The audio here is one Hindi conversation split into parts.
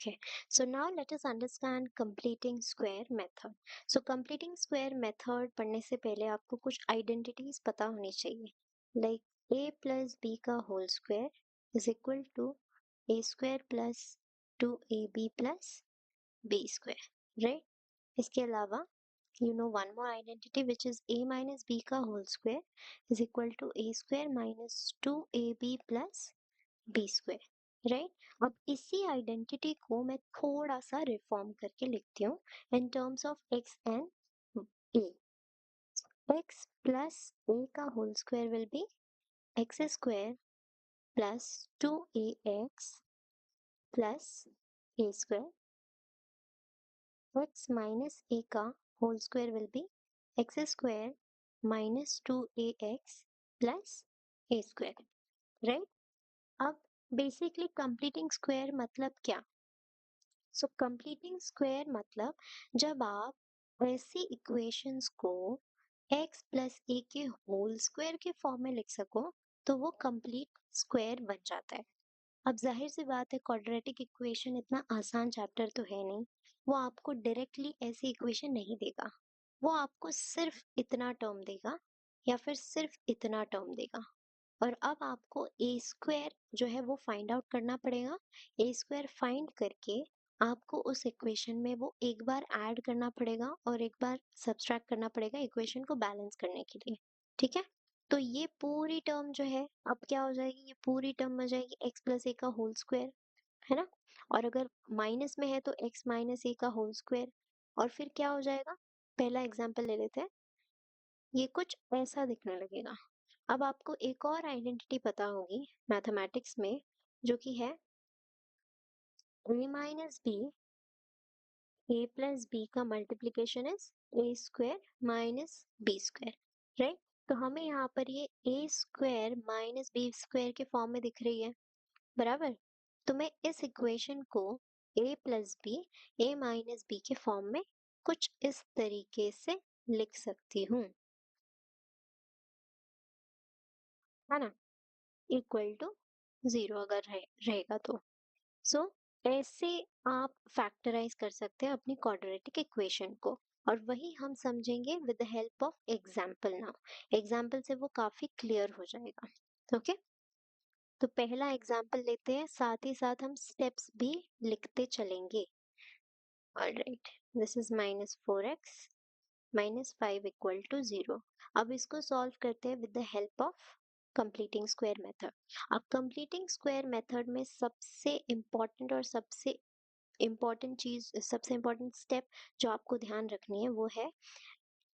Okay, so now let us understand completing square method. So completing square method पढ़ने से पहले आपको कुछ identities पता होनी चाहिए. Like a plus b का whole square is equal to a square plus 2ab plus b square, right? इसके अलावा you know one more identity which is a minus b का whole square is equal to a square minus 2ab plus B square, right. अब इसी आइडेंटिटी को मैं थोड़ा सा रिफॉर्म करके लिखती हूँ in terms of x and a. X plus a का whole square will be x square plus 2ax plus a square. X minus a का whole square will be x square minus 2ax plus a square, right. अब बेसिकली कंप्लीटिंग स्क्वायर मतलब क्या? सो कंप्लीटिंग स्क्वायर मतलब जब आप ऐसी इक्वेशंस को x प्लस ए के होल स्क्वायर के फॉर्म में लिख सको तो वो कंप्लीट स्क्वायर बन जाता है. अब जाहिर सी बात है क्वाड्रेटिक इक्वेशन इतना आसान चैप्टर तो है नहीं. वो आपको डायरेक्टली ऐसी इक्वेशन नहीं देगा. वो आपको सिर्फ इतना टर्म देगा या फिर सिर्फ इतना टर्म देगा. और अब आपको ए स्क्वायर जो है वो फाइंड आउट करना पड़ेगा. ए स्क्वायर फाइंड करके आपको उस इक्वेशन में वो एक बार ऐड करना पड़ेगा और एक बार सब्सट्रैक्ट करना पड़ेगा इक्वेशन को बैलेंस करने के लिए. ठीक है, तो ये पूरी टर्म जो है अब क्या हो जाएगी, ये पूरी टर्म हो जाएगी एक्स प्लस ए का होल स्क्वायर, है ना. और अगर माइनस में है तो एक्स माइनस ए का होल स्क्वायर. और फिर क्या हो जाएगा, पहला एग्जांपल ले लेते हैं. ये कुछ ऐसा दिखने लगेगा. अब आपको एक और आइडेंटिटी पता होगी मैथमेटिक्स में जो कि है a minus b. a plus b का multiplication is a square minus b square, right. तो हमें यहाँ पर ये a square minus b square के फॉर्म में दिख रही है, बराबर. तो मैं इस इक्वेशन को a plus B A minus B के फॉर्म में कुछ इस तरीके से लिख सकती हूँ, है ना. इक्वल टू जीरो अगर रहेगा तो. सो ऐसे आप फैक्टराइज कर सकते हैं अपनी क्वाड्रेटिक इक्वेशन को. और वही हम समझेंगे with the help of example. Now example से वो काफी क्लियर हो जाएगा. ओके, तो पहला एग्जांपल लेते हैं, साथ ही साथ हम स्टेप्स भी लिखते चलेंगे. Alright, this is minus 4x minus 5 equal to 0. अब इसको सॉल्व करते हैं with the help of completing square method. अब कंप्लीटिंग स्क्वायर मेथड में सबसे इम्पोर्टेंट और सबसे इम्पोर्टेंट चीज, सबसे इम्पोर्टेंट स्टेप जो आपको ध्यान रखनी है वो है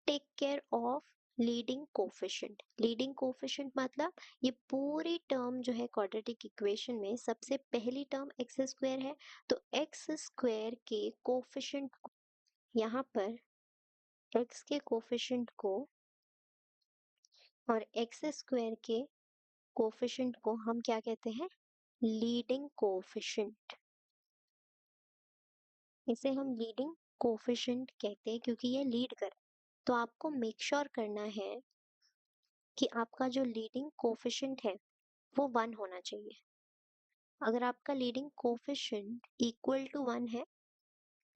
take care of leading coefficient. Leading coefficient मतलब ये पूरी टर्म जो है क्वाड्रेटिक इक्वेशन में सबसे पहली टर्म एक्स स्क्वायर है. तो एक्स स्क्वायर के कोफिशिएंट यहाँ पर एक्स के कोफिशिएंट को और एक्स स्क्वायर के कोफिशिएंट को हम क्या कहते हैं, लीडिंग कोफिशिएंट. इसे हम लीडिंग कोफिशिएंट कहते हैं क्योंकि ये लीड कर. तो आपको मेक श्योर करना है कि आपका जो लीडिंग कोफिशिएंट है वो 1 होना चाहिए. अगर आपका लीडिंग कोफिशिएंट इक्वल टू 1 है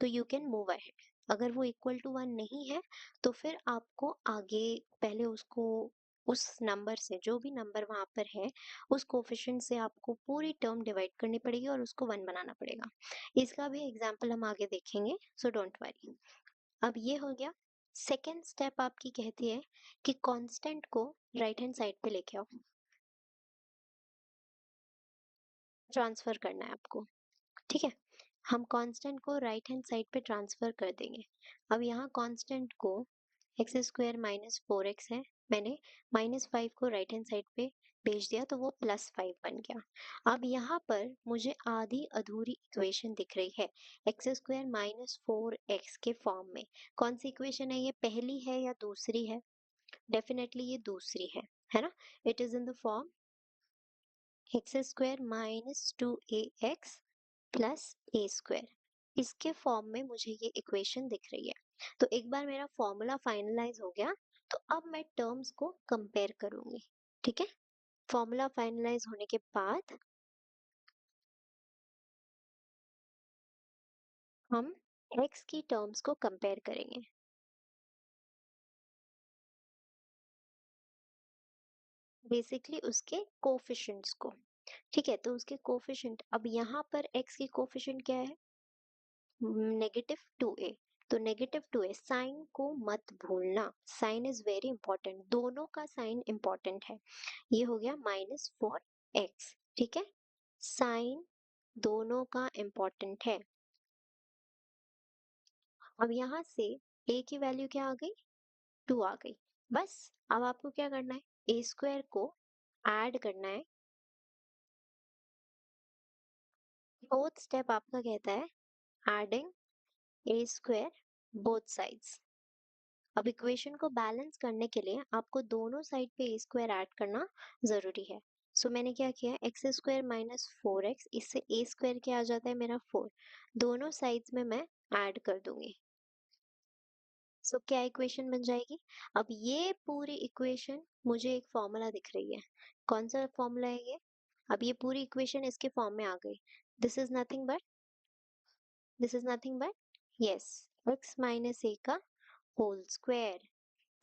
तो यू कैन मूव अहेड. अगर वो इक्वल टू 1 नहीं है तो फिर आपको आगे पहले उसको उस नंबर से, जो भी नंबर वहां पर है, उस कोफिशिएंट से आपको पूरी टर्म डिवाइड करनी पड़ेगी और उसको 1 बनाना पड़ेगा. इसका भी एग्जाम्पल हम आगे देखेंगे, सो डोंट वरी. अब ये हो गया. सेकेंड स्टेप आपकी कहती है कि कांस्टेंट को राइट हैंड साइड पे लेके आओ. ट्रांसफर करना है आपको, ठीक है. हम कांस्टेंट को राइट हैंड साइड पे ट्रांसफर कर देंगे. अब यहाँ कांस्टेंट को एक्स स्क्वायर माइनस 4x है, मैंने माइनस 5 को राइट हैंड साइड पे भेज दिया तो वो प्लस 5 बन गया. अब यहाँ पर मुझे आधी अधूरी इक्वेशन दिख रही है एक्स स्क्वायर माइनस 4x के फॉर्म में. कौन सी इक्वेशन है ये, पहली है या दूसरी है? डेफिनेटली ये दूसरी है ना. It is in the form x square minus 2ax plus a square. इसके फॉर्म में मुझे ये इक्वेशन दिख रही है. तो एक बार मेरा फॉर्मूला फाइनलाइज हो गया तो अब मैं टर्म्स को कंपेयर करूंगी, ठीक है. फॉर्मूला फाइनलाइज होने के बाद हम x की टर्म्स को कंपेयर करेंगे, बेसिकली उसके कोफिशिएंट्स को। ठीक है, तो उसके कोफिशिएंट, अब यहाँ पर x की कोफिशिएंट क्या है, -2a। तो -2a, साइन को मत भूलना, साइन इज वेरी इंपॉर्टेंट, दोनों का साइन इंपॉर्टेंट है। ये हो गया -4x। ठीक है, साइन दोनों का इंपॉर्टेंट है। अब यहाँ से a की वैल्यू क्या आ गई, 2 आ गई। बस अब आपको क्या करना है, a स्क्वायर को ऐड करना है। फोर्थ स्टेप आपका कहता है adding a square both sides. अब इक्वेशन को बैलेंस करने के लिए आपको दोनों साइड पे ए स्क्वायर ऐड करना जरूरी है। सो मैंने क्या किया, एक्स स्क्वायर -4x, इससे ए स्क्वायर क्या आ जाता है मेरा 4, दोनों साइड्स में मैं ऐड कर दूंगी। सो क्या इक्वेशन बन जाएगी, अब ये पूरी इक्वेशन मुझे एक फॉर्मूला दिख रही है। कौन सा फॉर्मूला है ये, अब ये पूरी इक्वेशन इसके फॉर्म में आ गई। This is nothing but, this is nothing but, yes, x minus a का होल स्क्वायर।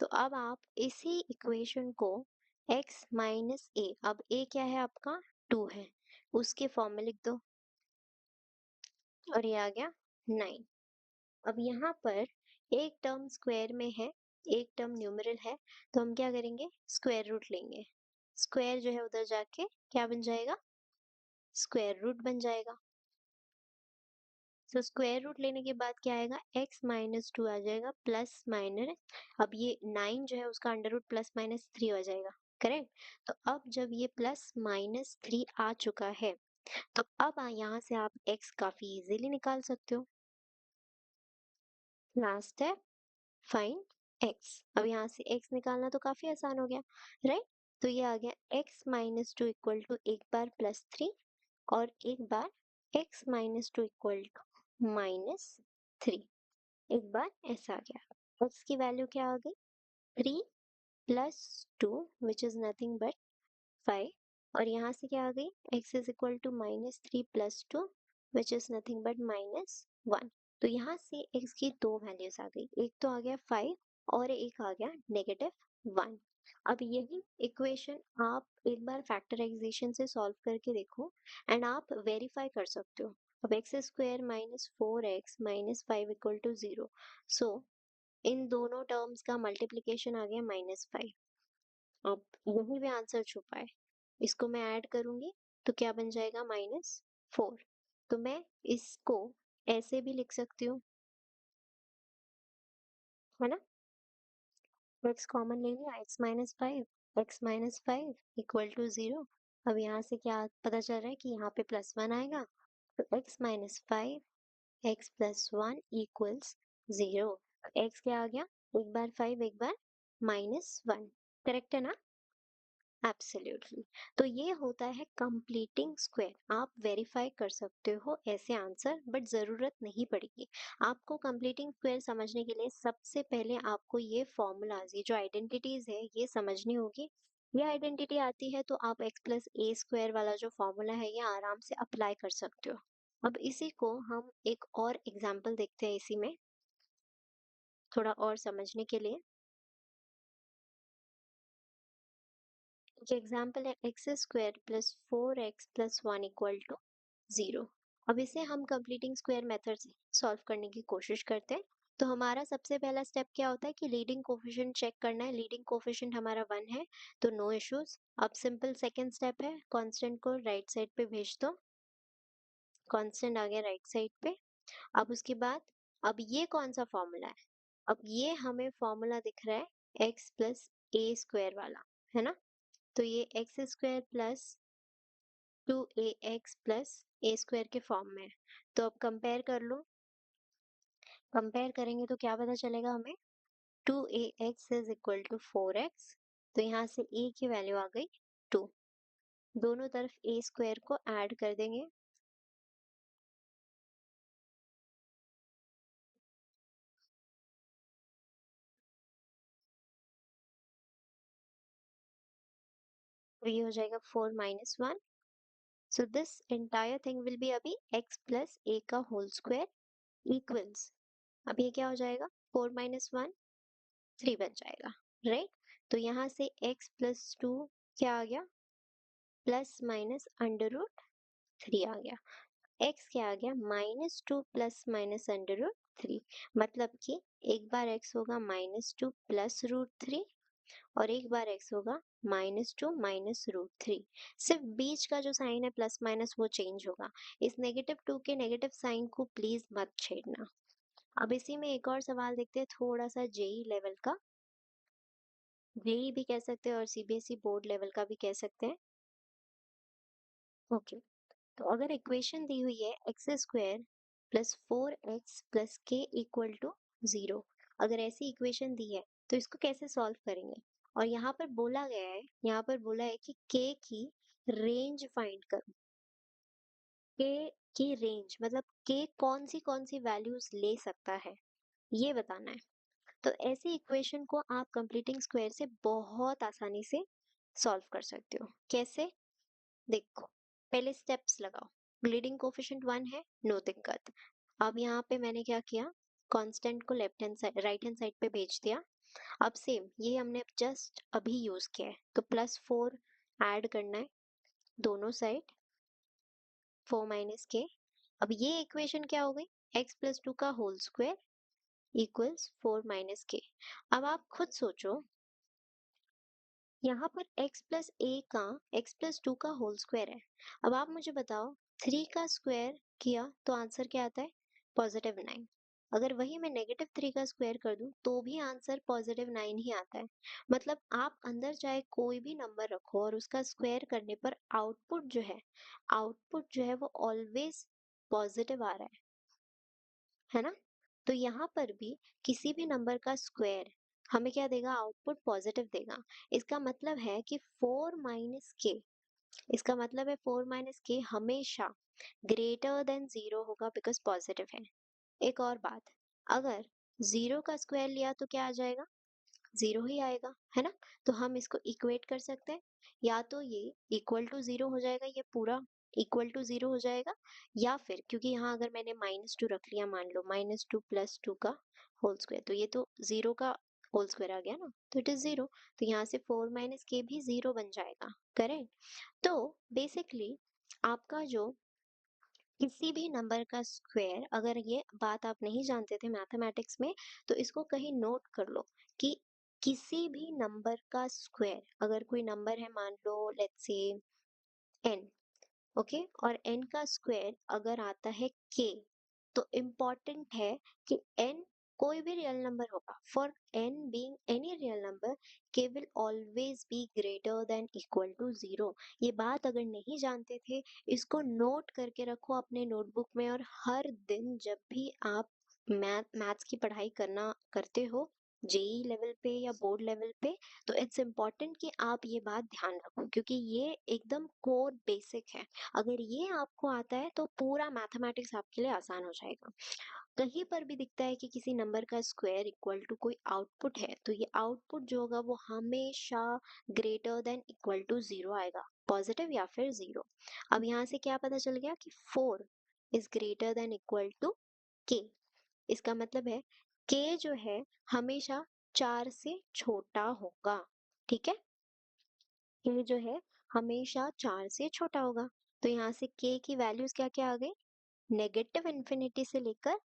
तो अब आप इसी इक्वेशन को x माइनस ए, अब a क्या है आपका, 2 है, उसके फॉर्म में लिख दो, और ये आ गया 9। अब यहाँ पर एक टर्म स्क्वायर में है, एक टर्म न्यूमरल है, तो हम क्या करेंगे, स्क्वायर रूट लेंगे। स्क्वायर जो है उधर जाके क्या बन जाएगा, स्क्वायर रूट बन जाएगा। तो स्क्वायर रूट लेने के बाद क्या आएगा, x-2 आ जाएगा, प्लस माइनस, अब ये 9 जो है उसका अंडर रूट +-3 हो जाएगा, करेक्ट। तो अब जब ये +-3 आ चुका है, तो अब यहाँ से आप x काफी इजीली निकाल सकते हो। लास्ट है फाइंड x। अब यहाँ से x निकालना तो काफी आसान हो गया, राइट। तो ये आ गया x-2 इक्वल टू एक बार +3, और एक बार x-2 इक्वल टू -3। एक बार ऐसा आ गया, x की वैल्यू क्या आ गई, 3 plus 2 which is nothing but 5, और यहाँ से क्या आ गई, x is equal to -3 plus 2 which is nothing but -1। तो यहाँ से x की दो वैल्यूज आ गई, एक तो आ गया 5 और एक आ गया -1। अब यही इक्वेशन आप एक बार फैक्टराइजेशन से सॉल्व करके देखो, एंड आप वेरीफाई कर सकते हो। अब x square -4x -5 equal to 0, so इन दोनों टर्म्स का मल्टीप्लिकेशन आ गया -5। अब यही भी आंसर छुपा है, इसको मैं ऐड करूंगी तो क्या बन जाएगा, -4। तो मैं इसको ऐसे भी लिख सकती हूँ, है ना, x कॉमन ले लिया, x-5 इक्वल टू 0। अब यहाँ से क्या पता चल रहा है कि यहाँ पे +1 आएगा, तो x-5 x+1 इक्वल्स 0। x क्या आ गया, एक बार 5 एक बार -1, करेक्ट है ना, एब्सोल्युटली। तो ये होता है कंप्लीटिंग स्क्वायर, आप वेरीफाई कर सकते हो ऐसे आंसर, बट जरूरत नहीं पड़ेगी। आपको कंप्लीटिंग स्क्वायर समझने के लिए सबसे पहले आपको ये फॉर्मूलाज, ये जो आइडेंटिटीज है ये समझनी होगी। ये आइडेंटिटी आती है तो आप x+a² वाला जो फॉर्मूला है ये आराम से अप्लाई कर सकते हो। अब इसी को हम एक और एग्जाम्पल देखते हैं इसी में, थोड़ा और समझने के लिए। जो एग्जाम्पल है x² + 4x+1 इक्वल टू 0। अब इसे हम कंप्लीटिंग स्क्वायर मेथड से सॉल्व करने की कोशिश करते हैं। तो हमारा सबसे पहला स्टेप क्या होता है कि लीडिंग कोफिशिएंट चेक करना है, लीडिंग कोफिशिएंट हमारा 1 है, तो नो इश्यूज। अब सिंपल सेकंड स्टेप है, कांस्टेंट को राइट साइड पे भेज दो, कांस्टेंट आ गया राइट साइड पे। अब उसके बाद, अब ये कौन सा फॉर्मूला है, अब ये हमें फॉर्मूला दिख रहा है x+a² वाला, है ना। तो ये x² + 2ax + a² के फॉर्म में है। तो अब कंपेयर कर लो, कंपेयर करेंगे तो क्या पता चलेगा हमें, 2ax is equal to 4x, तो यहाँ से a की वैल्यू आ गई 2, दोनों तरफ a² को ऐड कर देंगे, तो ये हो जाएगा 4 - 1। So this entire thing will be अभी x + a का होल स्क्वायर इक्वल्स, अब ये क्या हो जाएगा, 4 - 1 3 बन जाएगा, राइट। तो यहाँ से x+2 क्या आ गया, +-√3 आ गया। x क्या आ गया, -2 +-√3। मतलब कि एक बार x होगा -2 +√3 और एक बार x होगा -2 -√3। सिर्फ बीच का जो साइन है प्लस माइनस वो चेंज होगा। इस -2 के नेगेटिव साइन को प्लीज मत छेड़ना। अब इसी में एक और सवाल देखते हैं, थोड़ा सा जेई लेवल का। जेई भी कह सकते हैं और सीबीएसई बोर्ड लेवल का भी कह सकते हैं। ओके, तो अगर इक्वेशन दी हुई है x² +4x+k = 0, अगर ऐसी इक्वेशन दी है तो इसको कैसे सॉल्व करेंगे। और यहाँ पर बोला गया है, यहाँ पर बोला है कि k की रेंज फाइंड करो। k की रेंज मतलब k कौन सी वैल्यूज ले सकता है, ये बताना है। तो ऐसी इक्वेशन को आप कंप्लीटिंग स्क्वायर से बहुत आसानी से सॉल्व कर सकते हो। कैसे, देखो, पहले स्टेप्स लगाओ। लीडिंग कोफिशिएंट 1 है, नो दिक्कत। अब यहाँ पे मैंने क्या किया, कांस्टेंट को left hand side right hand side पे भेज दिया। अब सेम ये हमने जस्ट अभी यूज किया है, तो +4 ऐड करना है दोनों साइड, 4 - k। अब ये इक्वेशन क्या हो गई, x+2 का होल स्क्वायर इक्वल्स 4 - k। अब आप खुद सोचो, यहाँ पर x+2 का होल स्क्वायर है। अब आप मुझे बताओ, 3 का स्क्वायर किया तो आंसर क्या आता है, +9। अगर वही मैं -3 का स्क्वायर कर दूं तो भी आंसर +9 ही आता है। मतलब आप अंदर चाहे कोई भी नंबर रखो और उसका स्क्वायर करने पर आउटपुट जो है वो ऑलवेज पॉजिटिव आ रहा है ना। तो यहाँ पर भी किसी भी नंबर का स्क्वायर हमें क्या देगा, आउटपुट पॉजिटिव देगा। इसका मतलब है कि 4 - k, इसका मतलब है 4 - k हमेशा ग्रेटर देन 0 होगा बिकॉज पॉजिटिव है। एक और बात, अगर 0 का स्क्वायर लिया तो क्या आ जाएगा, 0 ही आएगा, है ना। तो हम इसको इक्वेट कर सकते हैं, या तो ये इक्वल टू 0 हो जाएगा, ये पूरा इक्वल टू 0 हो जाएगा, या फिर क्योंकि यहाँ अगर मैंने -2 रख लिया, मान लो -2 + 2 का होल स्क्वायर, तो ये तो 0 का होल स्क्वायर आ गया ना, तो इट इज 0। तो यहाँ से 4 - k भी 0 बन जाएगा, करेक्ट। तो बेसिकली आपका जो किसी भी नंबर का स्क्वायर, अगर ये बात आप नहीं जानते थे मैथमेटिक्स में, तो इसको कहीं नोट कर लो कि किसी भी नंबर का स्क्वायर, अगर कोई नंबर है मान लो लेट्स से n, ओके, और n का स्क्वायर अगर आता है k, तो इम्पॉर्टेंट है कि n कोई भी रियल नंबर होगा, for n being any real number, k will always be greater than equal to 0। ये बात अगर नहीं जानते थे, इसको नोट करके रखो अपने नोटबुक में, और हर दिन जब भी आप मैथ्स की पढ़ाई करना करते हो, जेई लेवल पे या बोर्ड लेवल पे, तो इट्स इम्पॉर्टेंट कि आप ये बात ध्यान रखो, क्योंकि ये एकदम कोर बेसिक है। अगर ये आपको आता है तो पूरा मैथमेटिक्स आपके लिए आसान हो जाएगा। कहीं पर भी दिखता है कि किसी नंबर का स्क्वायर इक्वल टू कोई आउटपुट है, तो ये आउटपुट जो होगा वो हमेशा ग्रेटर देन इक्वल टू 0 आएगा, पॉजिटिव या फिर 0। अब यहाँ से क्या पता चल गया कि 4 is greater than equal to k। इसका मतलब है k जो है हमेशा 4 से छोटा होगा, ठीक है। k जो है हमेशा 4 से छोटा होगा। तो यहाँ से k की वैल्यूज क्या क्या आ गई, -∞ से लेकर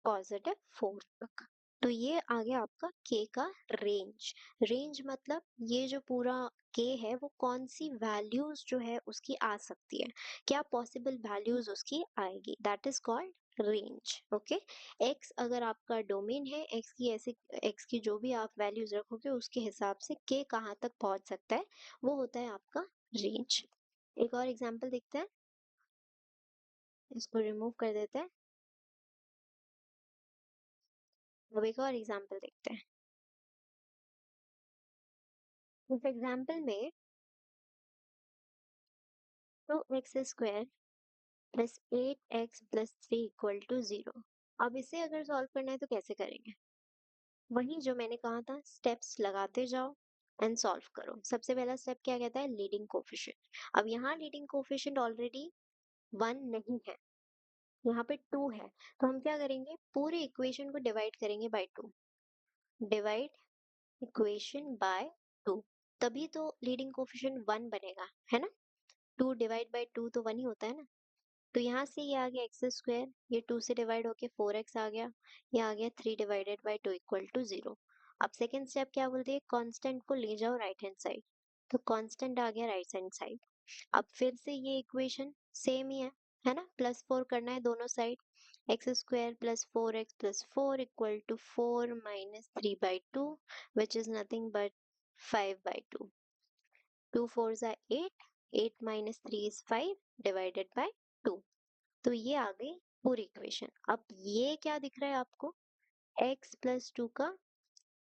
+4 तक। तो ये आ गया आपका k का रेंज। रेंज मतलब ये जो पूरा k है वो कौन सी वैल्यूज जो है उसकी आ सकती है, क्या पॉसिबल वैल्यूज उसकी आएगी, that is called range. Okay, x अगर आपका डोमेन है, x की जो भी आप वैल्यूज रखोगे उसके हिसाब से k कहाँ तक पहुंच सकता है, वो होता है आपका रेंज। एक और एग्जांपल देखते हैं, इसको रिमूव कर देते हैं। अब एक और एग्जांपल देखते हैं। इस एग्जांपल में 2x² +8x+3 = 0। अब इसे अगर सॉल्व करना है तो कैसे करेंगे, वही जो मैंने कहा था, स्टेप्स लगाते जाओ एंड सॉल्व करो। सबसे पहला स्टेप क्या कहता है, लीडिंग कोफिशिएंट। अब यहाँ लीडिंग कोफिशिएंट ऑलरेडी 1 नहीं है, यहाँ पे 2 है, तो हम क्या करेंगे, पूरे इक्वेशन को डिवाइड करेंगे बाय 2। डिवाइड इक्वेशन बाय 2, तभी तो लीडिंग कोफिशिएंट 1 बनेगा, है ना। 2 डिवाइड बाय 2 तो 1 ही होता है ना। तो यहाँ से ये आ गया एक्स स्क्वायर, ये 2 से डिवाइड होके 4x आ गया, ये आ गया 3 डिवाइडेड बाय 2 इक्वल टू 0। अब सेकेंड स्टेप क्या बोलते हैं, कांस्टेंट को ले जाओ राइट हैंड साइड, तो कांस्टेंट आ गया राइट हैंड साइड। अब फिर से ये इक्वेशन सेम ही है ना, +4 करना है दोनों side. X square plus 4x+4 equal to 4 minus 3/2, which is nothing but 5/2। 2 4 ज़ा 8, 8 माइनस 3 इज 5 डिवाइडेड बाय 2। तो ये आ गई पूरी इक्वेशन। अब ये क्या दिख रहा है आपको, x+2 का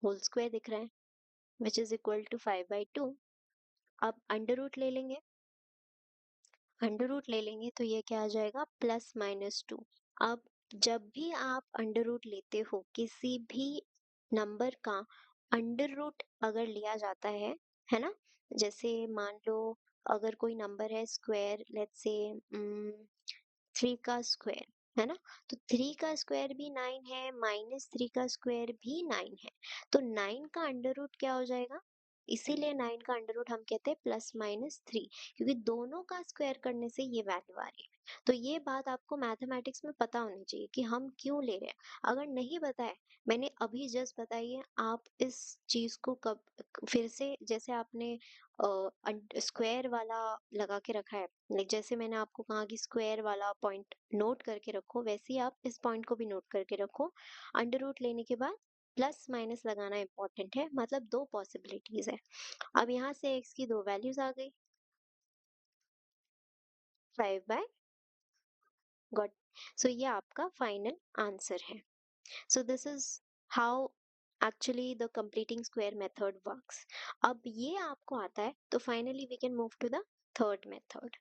होल स्क्वायर दिख रहा है, विच इज इक्वल टू 5/2। अब अंडर रूट ले लेंगे, अंडर रूट ले लेंगे तो ये क्या आ जाएगा, +-2। अब जब भी आप अंडर रूट लेते हो किसी भी नंबर का, अंडर रूट अगर लिया जाता है ना, जैसे मान लो अगर कोई नंबर है स्क्वायर, लेट्स से 3 का स्क्वायर, है ना, तो 3 का स्क्वायर भी 9 है, -3 का स्क्वायर भी 9 है, तो 9 का अंडर रूट क्या हो जाएगा, इसीलिए 9 का अंडर रूट हम कहते हैं +-3, क्योंकि दोनों का स्क्वायर करने से ये वैल्यू आ रही है। तो ये बात आपको मैथमेटिक्स में पता होनी चाहिए कि हम क्यों ले रहे हैं। अगर नहीं पता है, मैंने अभी जस्ट बताई है, आप इस चीज को कब फिर से, जैसे आपने स्क्वायर वाला लगा के रखा है, लाइक जैसे मैंने आपको कहा कि स्क्वायर वाला पॉइंट नोट करके रखो, वैसे ही आप इस पॉइंट को भी नोट करके रखो। अंडर रूट लेने के बाद प्लस माइनस लगाना इंपॉर्टेंट है, मतलब दो पॉसिबिलिटीज है। अब यहाँ से x की दो वैल्यूज आ गई, 5/, गॉट। सो ये आपका फाइनल आंसर है। So this is how actually the completing square method works. अब ये आपको आता है, तो finally we can move to the third method.